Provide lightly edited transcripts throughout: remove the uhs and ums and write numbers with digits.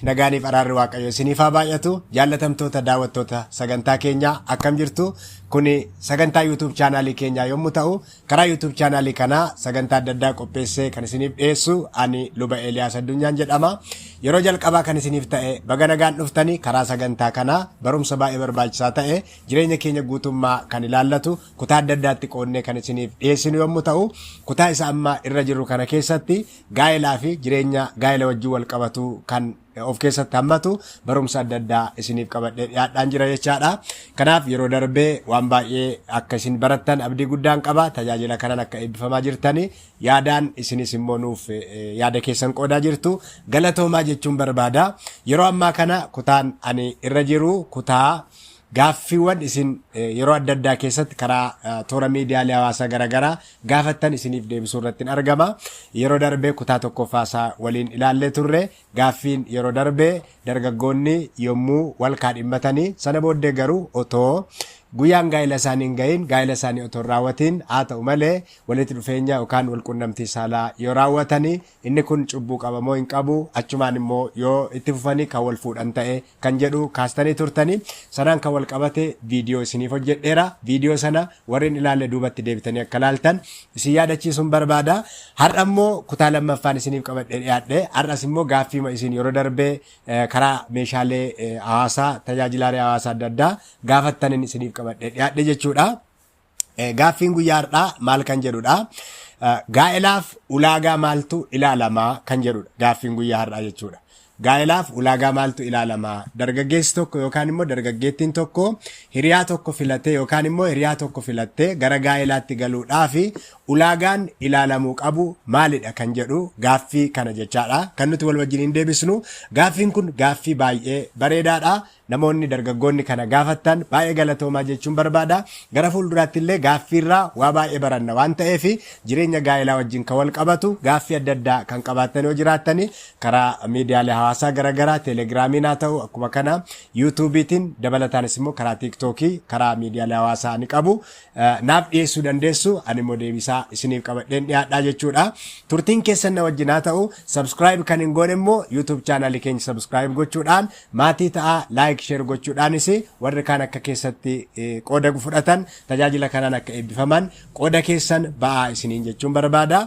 Nagaaniif araarri waaqayyo isiniif haa baay'atu. Jaallatamtoota daawwattoota sagantaa keenyaa akkam jirtu? Kuni sagantaa YouTube chaanaalii keenyaa yommuu ta'u, karaa YouTube chaanaalii kanaa sagantaa adda addaa qopheessee kan isiniif dhiyeessu ani Luba Eliyaas Addunyaan jedhama. Yeroo jalqabaa kan isiniif ta'e baga nagaan dhuftanii karaa sagantaa kanaa barumsa baay'ee barbaachisaa ta'e jireenya keenya guutummaa kan ilaallatu kutaa adda addaatti qoonnee kan isiniif dhiyeessinu yommuu ta'u, kutaa isa amma irra jirru kana keessatti gaa'elaa fi jireenya gaa'ela wajjin wal qabatu kan of keessatti hammatu barumsa adda addaa isiniif qabadhee dhiyaadhaan jira jechaadha. Kanaaf yeroo darbee waan baay'ee akka isin barattan abdii guddaan qaba. Tajaajila kanaan akka eebbifamaa jirtani yaadaan isinis immoo nuuf yaada keessan qoodaa jirtu galatoomaa jechuun barbaada. Yeroo ammaa kana kutaan ani irra jiru kutaa gaaffiiwwan isin yeroo adda addaa keessatti karaa toora miidiyaalee hawaasaa garaagaraa gaafattan isiniif deebisuu irratti argama. Yeroo darbee kutaa tokkoffaasaa waliin ilaallee turre gaaffiin yeroo darbee dargaggoonni yommuu wal kaadhimmatanii sana booddee garuu otoo guyyaan gaa'ela isaanii hin gahin gaa'ela isaanii otoo raawwatiin haa ta'u malee walitti dhufeenya yookaan wal quunnamtii saalaa yoo raawwatanii inni kun cubbuu qaba moo hin qabu achumaan immoo yoo itti fufanii kan wal fuudhan ta'e kan jedhu kaastanii turtanii sanaan kan wal qabate viidiyoo isiniif hojjedheera. Viidiyoo sana warreen ilaalle duubatti deebitanii akka laaltan isin yaadachiisuun barbaada. Har'a immoo kutaa lammaffaan isiniif qabadhee dhiyaadhe. Har'as immoo gaaffiima isin yeroo darbee karaa meeshaalee hawaasaa tajaajilaalee hawaasaa adda addaa gaafattaniin isiniif qabadhee dhiyaadhe jechuudha. Gaaffiin guyyaa har'aa maal kan jedhudha? Gaa'elaaf ulaagaa maaltu ilaalamaa kan jedhudha gaaffiin guyyaa har'aa jechuudha. Gaa'elaaf ulaagaa maaltu ilaalamaa? Dargaggeessi tokko yookaan immoo dargaggeettiin tokko hiriyaa tokko filatee yookaan immoo hiriyaa tokko filattee gara gaa'elaatti galuudhaaf ulaagaan ilaalamuu qabu maalidha kan jedhu gaaffii kana jechaadha. Kan nuti wal wajjin deebisnu gaaffiin kun gaaffii baay'ee bareedaadha. Namoonni dargaggoonni kana gaafattan baay'ee galatoomaa jechuun barbaada. Gara fuulduraatti illee gaaffiirraa waa baay'ee baranna waan ta'eef jireenya gaa'elaa wajjin kan wal qabatu gaaffii adda addaa kan qabaattan yoo jiraattani karaa miidiyaalee hawaasaa garaagaraa teelegiraamiin haa ta'u akkuma kana yuutuubiitiin dabalataanis immoo karaa tiiktookii karaa miidiyaalee hawaasaa ni qabu. Naaf dhiyeessuu dandeessu ani immoo deebisaa isiniif qabadheen dhiyaadhaa jechuudha. Turtiin keessan na wajjin haa ta'u sabskiraayib kan hin goone immoo yuutuub chaanaalii keenya sabskiraayib gochuudhaan maatii ta'a laayik share gochuudhaanis warri kaan akka keessatti qooda fudhatan tajaajila kanaan akka eebbifaman qooda keessan ba'aa isiniin jechuun barbaada.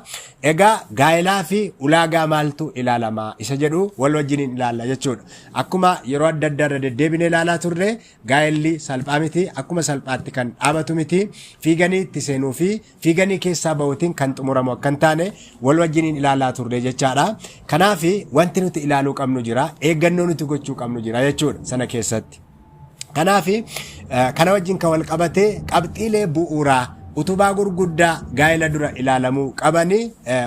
Egaa gaa'elaa fi ulaagaa maaltu ilaalamaa isa jedhu wal wajjin ilaalla jechuudha. Akkuma yeroo adda addaa irra deddeebine ilaalaa turre gaa'elli salphaa miti, akkuma salphaatti kan dhaabatu miti, fiiganii itti seenuu fi fiiganii keessaa ba'uutiin kan xumuramu akka hin taane wal wajjin ilaalaa turre jechaadha. Kanaaf wanti nuti ilaaluu qabnu jira, eeggannoo nuti gochuu qabnu jira jechuudha sana keessatti. Kanaaf kana wajjin kan wal qabate qabxiilee bu'uuraa utubaa gurguddaa gaa'ela dura ilaalamuu qabanii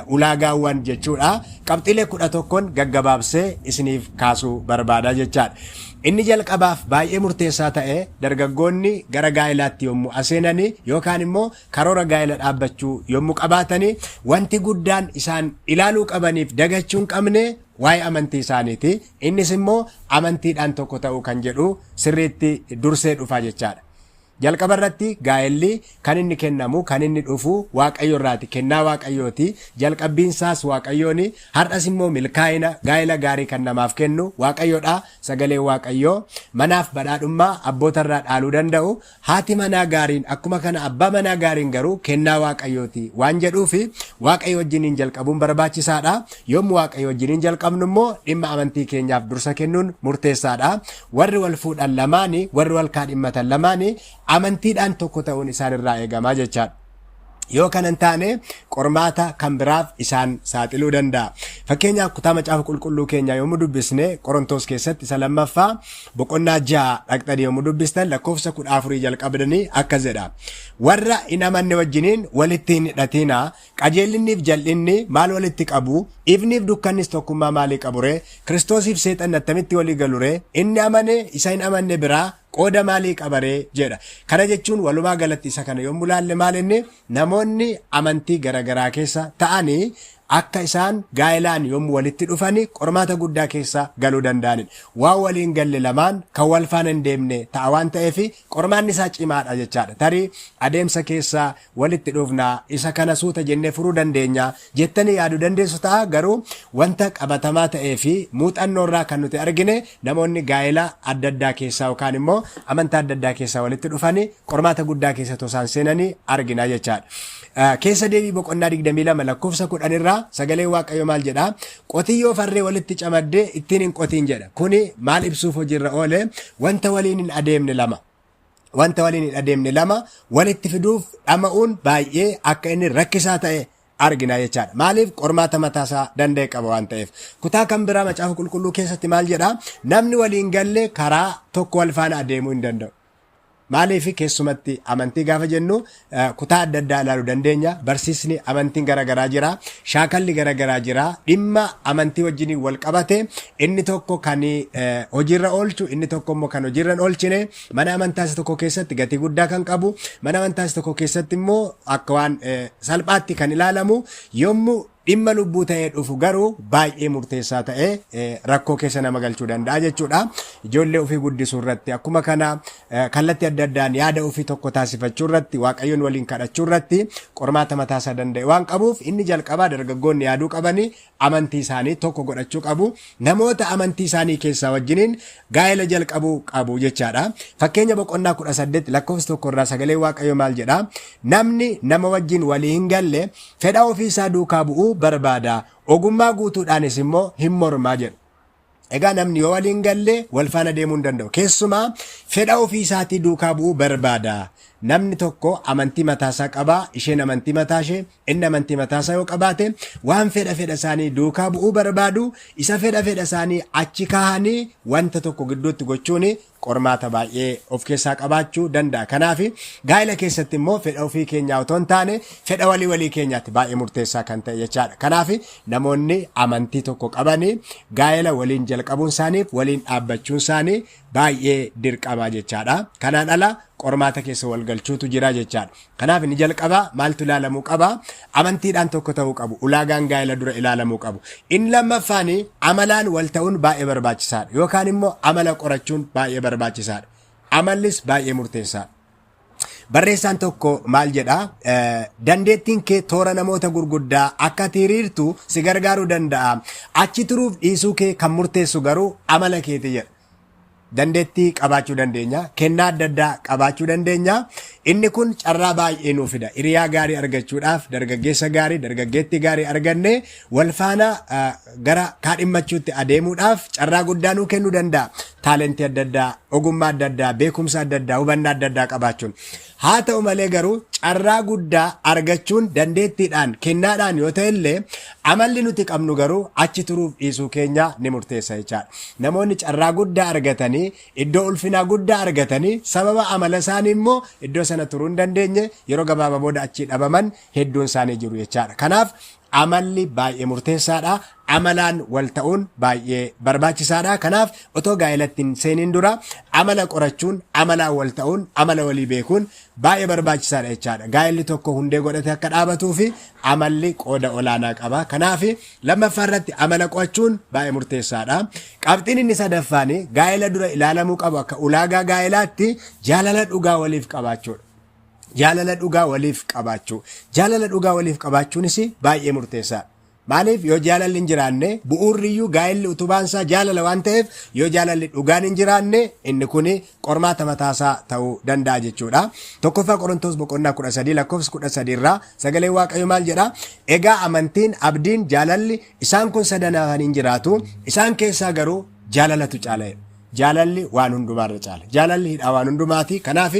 ulaagaawwan jechuudha. Qabxiilee 11 gaggabaabsee isiniif kaasuu barbaada jechaadha. Inni jalqabaaf baay'ee murteessaa ta'e dargaggoonni gara gaa'elaatti yommuu aseenanii yookaan immoo karoora gaa'ela dhaabbachuu yommuu qabaatanii wanti guddaan isaan ilaaluu qabaniif dagachuun qabne waa'ee amantii isaaniiti. Innis immoo amantiidhaan tokko ta'uu kan jedhu sirriitti dursee dhufa jechaadha. Jalqaba irratti gaa'elli kan inni kennamu kan inni dhufu waaqayyo irraati, kennaa waaqayyooti. Jalqabbiin isaas waaqayyooni. Har'as immoo milkaa'ina gaa'ela gaarii kan namaaf kennu waaqayyoodha. Sagaleen waaqayyoo manaaf badhaadhummaa abboota irraa dhaaluu danda'u. Haati manaa gaariin akkuma kana abbaa manaa gaariin garuu kennaa waaqayyooti waan jedhuufi waaqayyo wajjiniin jalqabuun barbaachisaadha. Yommuu waaqayyo wajjiniin jalqabnu immoo dhimma amantii keenyaaf dursa kennuun murteessaadha. Warri wal fuudhan lamaanii warri wal kaadhimmatan lamaanii amantiidhaan tokko ta'uun isaan irraa eegamaa jechaadha. Yoo kana hin taane qormaata kan biraaf isaan saaxiluu danda'a. Fakkeenyaaf kutaa macaafa qulqulluu keenya yommuu dubbisne Qorontos keessatti isa lammaffaa boqonnaa 6 dhaqxanii yommuu dubbistan lakkoofsa 14 jalqabdanii akkas jedha. Warra hin amanne wajjiniin walitti hin hidhatinaa, qajeelinniif jal'inni maal walitti qabu, ifniif dukkannis tokkummaa maalii qabure, Kiristoosiif seexanni attamitti walii galure, inni amane isa hin amanne biraa qooda maalii qabaree jedha. Kana jechuun walumaa galatti isa kana yommuu laalle maal inni namoonni amantii garaagaraa keessa ta'anii akka isaan gaa'elaan yommuu walitti dhufanii qormaata guddaa keessa galuu danda'anidha. Waan waliin galle lamaan kan wal faana hin deemne ta'a waan ta'eef qormaanni isaa cimaadha jechaadha. Tarii adeemsa keessaa walitti dhufnaa isa kana suuta jennee furuu dandeenya jettanii yaaduu dandeessu ta'a. Garuu wanta qabatamaa ta'ee fi muuxannoo irraa kan nuti argine namoonni gaa'elaa adda addaa keessaa yookaan immoo amantaa adda addaa keessaa walitti dhufanii qormaata guddaa keessa tosaan seenanii argina jechaadha. Keessa deebii boqonnaa 22 lakkoofsa 10 irraa sagalee Waaqayyoo maal jedha? Qotiyyoo farree walitti camaddee ittiin hin qotiin jedha. Kuni maal ibsuuf hojiirra oole? Wanta waliin hin adeemne lama walitti fiduuf dhama'uun baay'ee akka inni rakkisaa ta'e argina jechaadha. Maaliif? Qormaata mataasaa danda'e qaba waan ta'eef. Kutaa kan biraa macaafa qulqulluu keessatti maal jedha? Namni waliin galle karaa tokko wal faana adeemuu hin danda'u. Maaliif? Keessumatti amantii gaafa jennu kutaa adda addaa ilaaluu dandeenya. Barsiisni amantiin garaagaraa jira. Shaakalli garaagaraa jira. Dhimma amantii wajjin wal qabate inni tokko kan hojiirra oolchu, inni tokko immoo kan hojiirra hin oolchine. Mana amantaa isa tokko keessatti gatii guddaa kan qabu, mana amantaa isa tokko keessatti immoo akka waan salphaatti kan ilaalamu yommuu dhimma lubbuu ta'ee dhufu garuu baay'ee murteessaa ta'ee rakkoo keessa nama galchuu danda'a jechuudha. Ijoollee ofii guddisuu irratti akkuma kana kallattii adda addaan yaada ofii tokko taasifachuu irratti Waaqayyoon waliin kadhachuu irratti qormaata mataasaa danda'e waan qabuuf inni jalqabaa dargaggoonni yaaduu qabanii amantii isaanii tokko godhachuu qabu. Namoota amantii isaanii keessaa wajjiniin gaa'ela jalqabuu qabu jechaadha. Fakkeenya boqonnaa 18 lakkoofsa 1 irraa sagalee Waaqayyoo maal jedha? Namni nama wajjin walii hin galle fedha ofii isaa duukaa bu'uu barbaada, ogummaa guutuudhaanis immoo hin mormaa jedhu. Egaa namni yoo waliin galle wal faana deemuu hin danda'u. Keessumaa fedha ofii isaatii duukaa bu'uu barbaada. Namni tokko amantii mataasaa qabaa, isheen amantii mataashee, inni amantii mataasaa yoo qabaate waan fedha isaanii duukaa bu'uu barbaadu, isa fedha isaanii achi kaahanii wanta tokko gidduutti gochuun qormaata baay'ee of keessaa qabaachuu danda'a. Kanaaf gaa'ela keessatti immoo fedha ofii keenyaa otoo hin taane fedha walii keenyaatti baay'ee murteessaa kan ta'e jechaadha. Kanaaf namoonni amantii tokko qabanii gaa'ela waliin jalqabuun isaaniif waliin dhaabbachuun isaanii baay'ee dirqama jechaadha. Kanaan ala qormaata keessa wal galchuutu jira jechaadha. Kanaaf inni jalqabaa maaltu ilaalamuu qaba? Amantiidhaan tokko ta'uu qabu. Ulaagaan gaa'ela dura ilaalamuu qabu. Inni lammaffaan amalaan wal ta'uun baay'ee barbaachisaadha. Yookaan immoo amala qorachuun baay'ee barbaachisaadha. Amallis baay'ee murteessaadha. Barreessaan tokko maal jedha? Dandeettiin kee toora namoota gurguddaa akka hiriirtu si gargaaruu danda'a. Achi turuuf dhiisuu kee kan murteessu garuu amala keeti jedha. Dandeettii qabaachuu dandeenya, kennaa adda addaa qabaachuu dandeenya. Inni kun carraa baay'ee nuuf fida. Hiriyaa gaarii argachuudhaaf dargaggeessa gaarii, dargaggeettii gaarii arganne wal faana gara kaadhimmachuutti adeemuudhaaf carraa guddaa nuu kennuu danda'a. Taalentii adda addaa, ogummaa adda addaa, beekumsa adda addaa, hubannaa adda addaa qabaachuun. Haa ta'u malee garuu carraa guddaa argachuun dandeettiidhaan, kennaadhaan yoo ta'e illee amalli nuti qabnu garuu achi turuuf dhiisuu keenya ni murteessa jechaadha. Namoonni carraa guddaa argatanii, iddoo ulfinaa guddaa argatanii sababa amala isaanii immoo iddoo sana turuu hin dandeenye yeroo gabaabaa booda achii dhabaman hedduun isaanii jiru jechaadha. Kanaaf amalli baay'ee murteessaadha. Amalaan wal ta'uun baay'ee barbaachisaadha. Kanaaf otoo gaa'elatti hin seeniin dura amala qorachuun, amalaan wal ta'uun, amala walii beekuun baay'ee barbaachisaadha jechaadha. Gaa'elli tokko hundee godhate akka dhaabatuu fi amalli qooda olaanaa qaba. Kanaaf lammaffaa irratti amala qo'achuun baay'ee murteessaadha. Qabxiin inni sadaffaan gaa'ela dura ilaalamuu qabu akka ulaagaa gaa'elaatti jaalala dhugaa waliif qabaachuudha. Jaalala dhugaa waliif qabaachuu. Jaalala dhugaa waliif qabaachuunis baay'ee murteessaadha. Maaliif yoo jaalalli hin jiraanne bu'uurriyyuu gaa'elli utubaansaa jaalala waan ta'eef yoo jaalalli dhugaan hin jiraanne inni kun qormaata mataasaa ta'uu danda'a jechuudha. Tokkoffaa Qorontoos boqonnaa 13 lakkoofsa 13 irraa sagalee Waaqayyoo maal jedha? Egaa amantiin, abdiin, jaalalli isaan kun sadanaan hin jiraatu. Isaan keessaa garuu jaalalatu caala. Jaalalli waan hundumaarra caala. Jaalalli hidhaa waan hundumaati. Kanaaf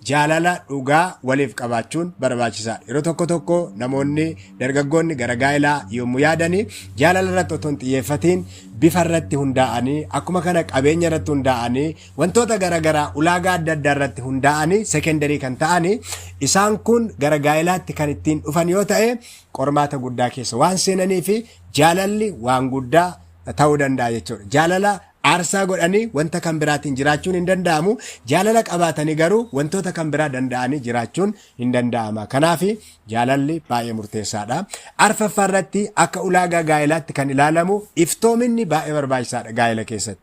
jaalala dhugaa waliif qabaachuun barbaachisaadha. Yeroo tokko namoonni dargaggoonni gara gaa'elaa yommuu yaadanii jaalala irratti otoo hin xiyyeeffatiin bifa irratti hundaa'anii akkuma kana qabeenya irratti hundaa'anii wantoota garaagaraa ulaagaa adda addaa irratti hundaa'anii sekendarii kan ta'anii isaan kun gara gaa'elaatti kan ittiin dhufan yoo ta'e qormaata guddaa keessa waan seenanii fi jaalalli waan guddaa ta'uu danda'a jechuudha. Jaalala aarsaa godhanii wanta kan biraatiin jiraachuun hin danda'amu. Jaalala qabaatanii garuu wantoota kan biraa danda'anii jiraachuun hin danda'ama. Kanaaf jaalalli baay'ee murteessaadha. Arfaffaa irratti akka ulaagaa gaa'elaatti kan ilaalamu iftoominni baay'ee barbaachisaadha gaa'ela keessatti.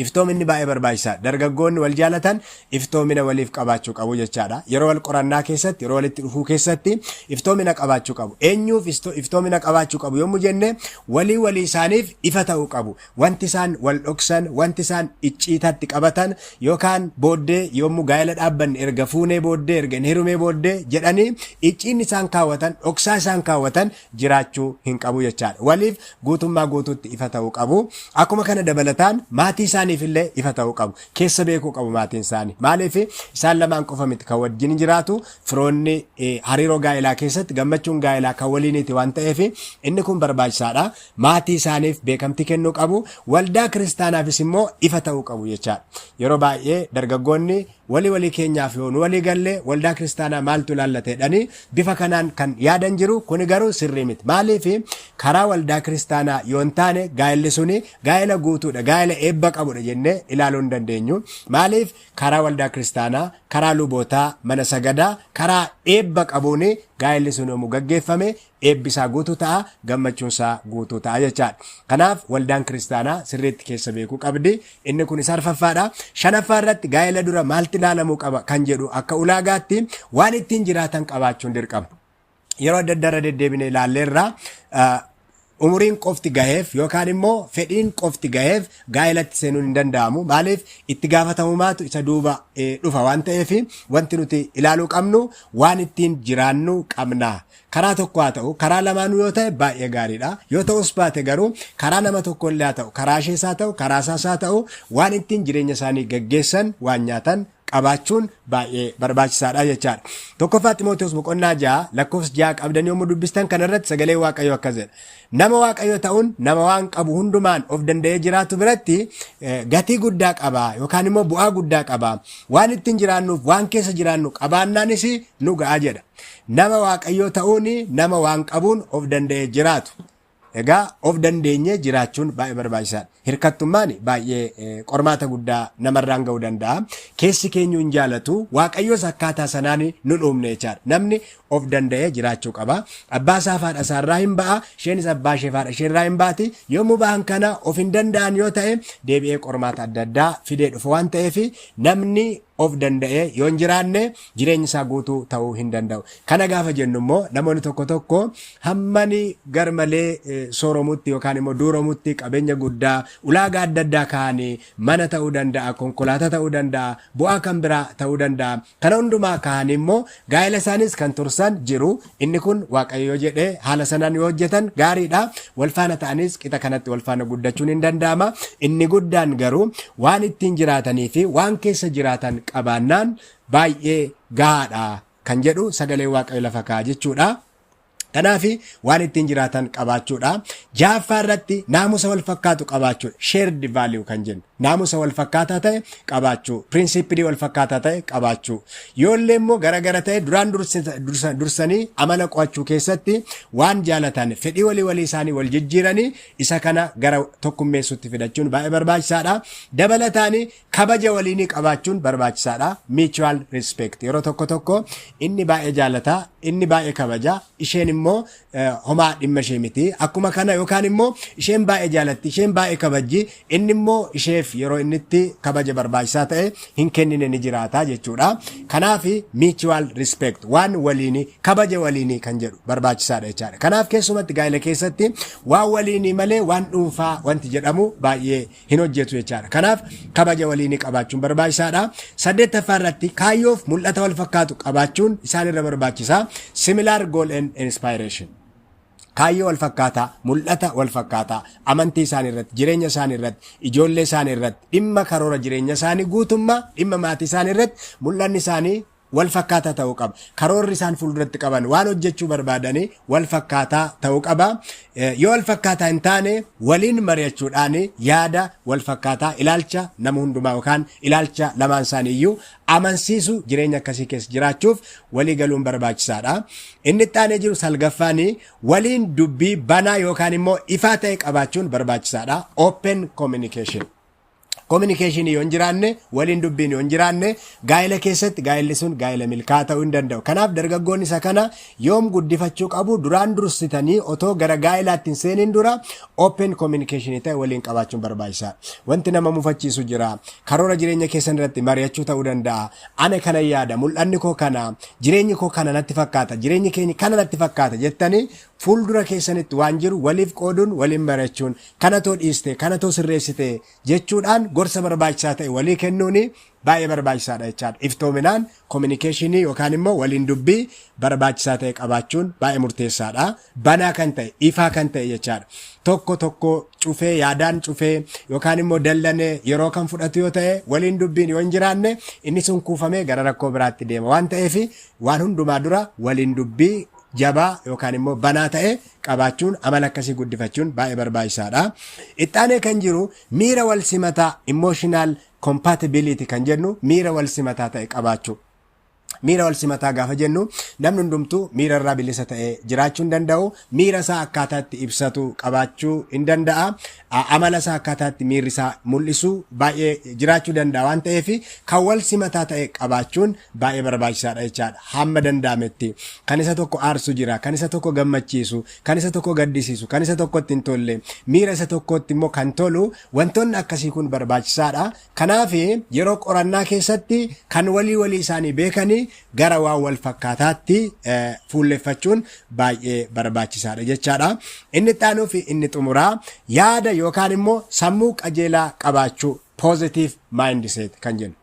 Iftoominni baay'ee barbaachisaadha. Dargaggoonni wal jaalatan iftoomina waliif qabaachuu qabu jechaadha. Yeroo wal qorannaa keessatti, yeroo walitti dhufuu keessatti iftoomina qabaachuu qabu. Eenyuuf iftoomina qabaachuu qabu yommuu jenne walii isaaniif ifa ta'uu qabu. Wanti isaan wal dhoksan, wanti isaan icciitatti qabatan yookaan booddee yommuu gaa'ela dhaabbanne erga fuunee booddee erga hirumee booddee jedhanii icciinni isaan kaawwatan, dhoksaa isaan kaawwatan jiraachuu hin qabu jechaadha. Waliif guutummaa guutuutti ifa ta'uu qabu. Akkuma kana dabalataan maatii isaaniif illee ifa ta'uu qabu. Keessa beekuu qabu maatiin isaanii. Maaliif isaan lamaan qofa miti kan wajjin jiraatu. Firoonni hariiroo gaa'elaa keessatti gammachuun gaa'elaa kan waliiniti waan ta'eef inni kun barbaachisaadha. Maatii isaaniif beekamtii kennuu qabu. Waldaa kiristaanaafis immoo ifa ta'uu qabu jechaadha. Yeroo baay'ee dargaggoonni walii keenyaaf yoo nu walii gallee waldaa kiristaanaa maaltu ilaallateedhani bifa kanaan kan yaadan jiru. Kuni garuu sirrii miti. Maaliif karaa waldaa kiristaanaa yoo hin taane gaa'elli suni gaa'ela guutuudha. Gaa'ela eebba qabudha jennee ilaaluu hin dandeenyu. Maaliif karaa waldaa kiristaanaa, karaa lubootaa, mana sagadaa, karaa eebba qabuun gaa'elli sun yommuu gaggeeffame eebbisaa guutuu ta'a, gammachuunsaa guutuu ta'a jechaadha. Kanaaf waldaan kiristaanaa sirriitti keessa beekuu qabdi. Inni kun isa arfaffaadha. Shanaffaa irratti gaa'ela dura maaltu ilaalamuu qaba kan jedhu akka ulaagaatti waan ittiin jiraatan qabaachuun dirqama. Yeroo adda addaa deddeebine ilaalleerraa umuriin qofti gaheef yookaan immoo fedhiin qofti gaheef gaa'elatti seenuun hin danda'amu. Maaliif itti gaafatamummaatu isa duuba dhufa waan ta'eef wanti nuti ilaaluu qabnu waan ittiin jiraannu qabna. Karaa tokko haa ta'u, karaa lamaanuu yoo ta'e baay'ee gaariidha. Yoo ta'us baate garuu karaa nama tokko illee haa ta'u, karaa ishees haa ta'u, karaa isaas haa ta'u, waan ittiin jireenya isaanii gaggeessan, waan nyaatan qabaachuun baay'ee barbaachisaadha jechaadha. Tokkoffaa Xiimotewos boqonnaa 6 lakkoofsa 6 qabdan yommuu dubbistan kanarratti sagalee Waaqayyoo akkas jedha. Nama Waaqayyo ta'uun nama waan qabu hundumaan of danda'ee jiraatu biratti gatii guddaa qaba yookaan immoo bu'aa guddaa qaba. Waan ittiin jiraannuuf waan keessa jiraannu qabaannaanis nu ga'a jedha. Nama Waaqayyo ta'uun nama waan qabuun of danda'ee jiraatu. Egaa of dandeenye jiraachuun baay'ee barbaachisaadha. Hirkattummaan baay'ee qormaata guddaa namarraan ga'uu danda'a. Keessi keenyu hin jaalatu. Waaqayyoos akkaataa sanaan nu dhoomne jechaadha. Namni of danda'ee jiraachuu qaba. Abbaa isaa faadha isaarraa hin ba'a. Isheenis abbaa ishee faadha isheerraa hin baati. Yommuu ba'an kana of hin danda'an yoo ta'e deebi'ee qormaata adda addaa fidee dhufu waan ta'eef namni of danda'ee yoo hin jiraanne jireenya isaa guutuu ta'uu hin danda'u. Kana gaafa jennu immoo namoonni tokko tokko hammani garmalee sooromutti yookaan immoo duuromutti qabeenya guddaa ulaagaa adda addaa kaa'anii mana ta'uu danda'a, konkolaataa ta'uu danda'a, bu'aa kan biraa ta'uu danda'a. Kana hundumaa kaa'anii immoo gaa'ela isaanis kan tursan jiru. Inni kun Waaqayyo jedhee haala sanaan yoo hojjetan gaariidha. Walfaana ta'anis qixa kanatti walfaana guddachuun hin danda'ama. Inni guddaan garuu waan ittiin jiraatanii fi waan keessa jiraatan qabaannaan baay'ee gahaadha kan jedhu sagalee Waaqayyo lafa kaa'a jechuudha. Kanaaf waan ittiin jiraatan qabaachuudha. Jaaffaa irratti naamusa wal fakkaatu qabaachuudha. Shared value kan jennu. Naamusa wal fakkaataa ta'e qabaachuu. Pirinsipilii wal fakkaataa ta'e qabaachuu. Yoollee immoo garagara ta'e duraan dursanii amala qo'achuu keessatti waan jaalatan fedhii walii isaanii wal jijjiiranii isa kana gara tokkummeessuutti fidachuun baay'ee barbaachisaadha. Dabalataan kabaja waliinii qabaachuun barbaachisaadha. Mutual respect. Yeroo tokko inni baay'ee jaalataa, inni baay'ee kabaja, isheen immoo homaa dhimma ishee miti. Akkuma kana yookaan immoo isheen baay'ee jaalatti, isheen baay'ee kabajji, inni immoo isheef yeroo innitti kabaja barbaachisaa ta'e hin kennine ni jiraata jechuudha. Kanaaf mutual respect waan waliinii kabaja waliinii kan jedhu barbaachisaadha jechaadha. Kanaaf keessumatti gaa'ela keessatti waan waliinii malee waan dhuunfaa wanti jedhamu baay'ee hin hojjetu jechaadha. Kanaaf kabaja waliinii qabaachuun barbaachisaadha. 8ffaa irratti kaayyoof mul'ata wal fakkaatu qabaachuun isaanirra barbaachisa. Similar goal and inspiration. Kaayyoo wal fakkaataa, mul'ata wal fakkaataa, amantii isaanii irratti, jireenya isaanii irratti, ijoollee isaanii irratti, dhimma karoora jireenya isaanii guutummaa, dhimma maatii isaanii irratti mul'anni isaanii wal fakkaataa ta'uu qaba. Karoorri isaan fuulduratti qaban waan hojjechuu barbaadanii wal fakkaataa ta'uu qaba. Yoo wal fakkaataa hin taane waliin mari'achuudhaan yaada wal fakkaataa ilaalcha nama hundumaa yookaan ilaalcha lamaan isaanii iyyuu amansiisu jireenya akkasii keessa jiraachuuf walii galuun barbaachisaadha. Inni itti aanee jiru salgaffaan waliin dubbii banaa yookaan immoo ifaa ta'e qabaachuun barbaachisaadha. Open communication. communication yoo hin jiraanne waliin dubbiin yoo hin jiraanne gaa'ela keessatti gaa'elli sun gaa'ela milkaa'aa ta'uu hin danda'u. Kanaaf dargaggoonni isa kana yoom guddifachuu qabu duraan dursitanii otoo gara gaa'elaatti hin seeniin dura open communication ta'e waliin qabaachuun barbaachisaadha. Wanti nama mufachiisu jira. Karoora jireenya keessan irratti mari'achuu ta'uu danda'a. Ana kana yaada mul'anni koo kana jireenyi koo kana natti fakkaata jireenyi keenya kana natti fakkaata jettanii fuuldura keessanitti waan jiru waliif qooduun waliin mari'achuun kanatoo dhiiste kanatoo sirreessite jechuudhaan gorsa barbaachisaa ta'e walii kennuuni baay'ee barbaachisaadha jechaadha. Iftoominaan communicationii yookaan immoo waliin dubbii barbaachisaa ta'e qabaachuun baay'ee murteessaadha. Banaa kan ta'e ifaa kan ta'e jechaadha. Tokko cufee yaadaan cufee yookaan immoo dallanee yeroo kan fudhatu yoo ta'e waliin dubbiin yoo hin jiraanne inni sun kuufamee gara rakkoo biraatti deema waan ta'eef waan hundumaa dura waliin dubbii jabaa yookaan immoo banaa ta'e qabaachuun amala akkasii guddifachuun baay'ee barbaachisaadha. Ittaanee kan jiru miira wal simataa emotional compatibility kan jennu miira wal simataa ta'e qabaachuu. Miira wal simataa gaafa jennu namni hundumtuu miira irraa bilisa ta'e jiraachuu hin danda'u. Miira isaa akkaataatti ibsatu qabaachuu hin danda'a. Amala isaa akkaataatti miirri isaa mul'isu baay'ee jiraachuu danda'a waan ta'eef kan wal simataa ta'e qabaachuun baay'ee barbaachisaadha jechaadha. Hamma danda'ametti kan isa tokko aarsu jira, kan isa tokko gammachiisu, kan isa tokko gaddisiisu, kan isa tokkotti hin tolle, miira isa tokkotti immoo kan tolu wantoonni akkasii kun barbaachisaadha. Kanaaf yeroo qorannaa keessatti kan walii isaanii beekanii gara waan wal fakkaataatti fuulleffachuun baay'ee barbaachisaadha jechaadha. Inni ittaanuu fi inni xumuraa yaada yookaan immoo sammuu qajeelaa qabaachuu positive mindset kan jennu.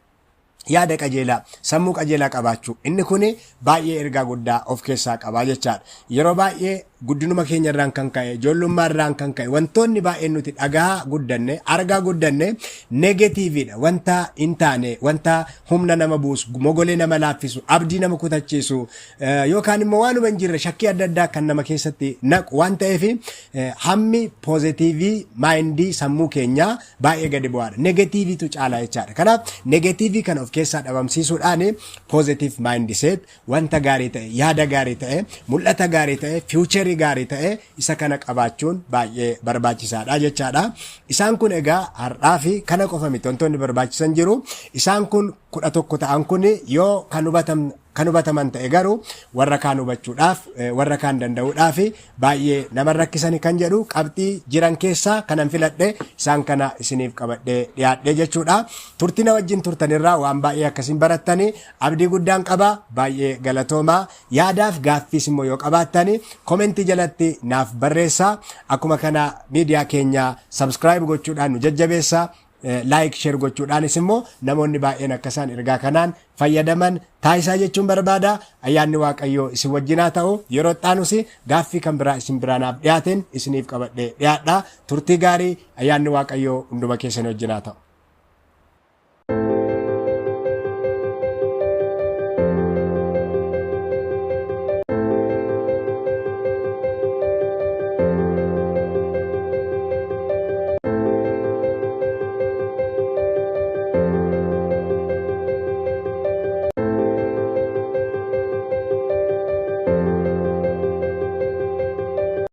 Yaada qajeelaa sammuu qajeelaa qabaachuu inni kun baay'ee ergaa guddaa of keessaa qaba jechaadha. Yeroo baay'ee guddinuma keenya irraan kan ka'e ijoollummaa irraan kan ka'e wantoonni baay'een nuti dhagaa guddanne argaa guddanne negatiiviidha. Wanta hin taane wanta humna nama buusu mogolee nama laaffisu abdii nama kutachiisu yookaan immoo waanuma hin jirre shakkii adda addaa kan nama keessatti naqu waan ta'eef hammi poozitiivii maayindii sammuu keenyaa baay'ee gadi bu'aadha. Negatiiviitu caalaa jechaadha. Kanaaf negatiivii kana of keessaa dhabamsiisuudhaan positive mindset wanta gaarii ta'e yaada gaarii ta'e mul'ata gaarii ta'e future gaarii ta'e isa kana qabaachuun baay'ee barbaachisaadha jechaadha. Isaan kun egaa har'aa fi kana qofa miti wantoonni barbaachisan jiru. Isaan kun 11 ta'an kun yoo kan hubataman ta'e garuu warra kaan hubachuudhaaf warra kaan danda'uudhaaf baay'ee nama rakkisanii kan jedhu qabxii jiran keessaa kanan filadhe isaan kana isiniif qabadhee dhiyaadhe jechuudha. Turtina wajjin turtanirraa waan baay'ee akkasiin barattanii abdii guddaan qaba. Baay'ee galatoomaa. Yaadaaf gaaffiis immoo yoo qabaattanii komentii jalatti naaf barreessaa. Akkuma kana miidiyaa keenya subscribe gochuudhaan nu jajjabeessaa. Like share gochuudhaanis immoo namoonni baay'een akka isaan ergaa kanaan fayyadaman taasisaa jechuun barbaada. Ayyaanni Waaqayyoo isin wajjinaa ta'u yeroo xaanus gaaffii kan biraa isin biraanaaf dhiyaateen isiniif qabadhee dhiyaadha. Turtii gaarii ayyaanni Waaqayyoo hunduma keessan wajjinaa ta'u.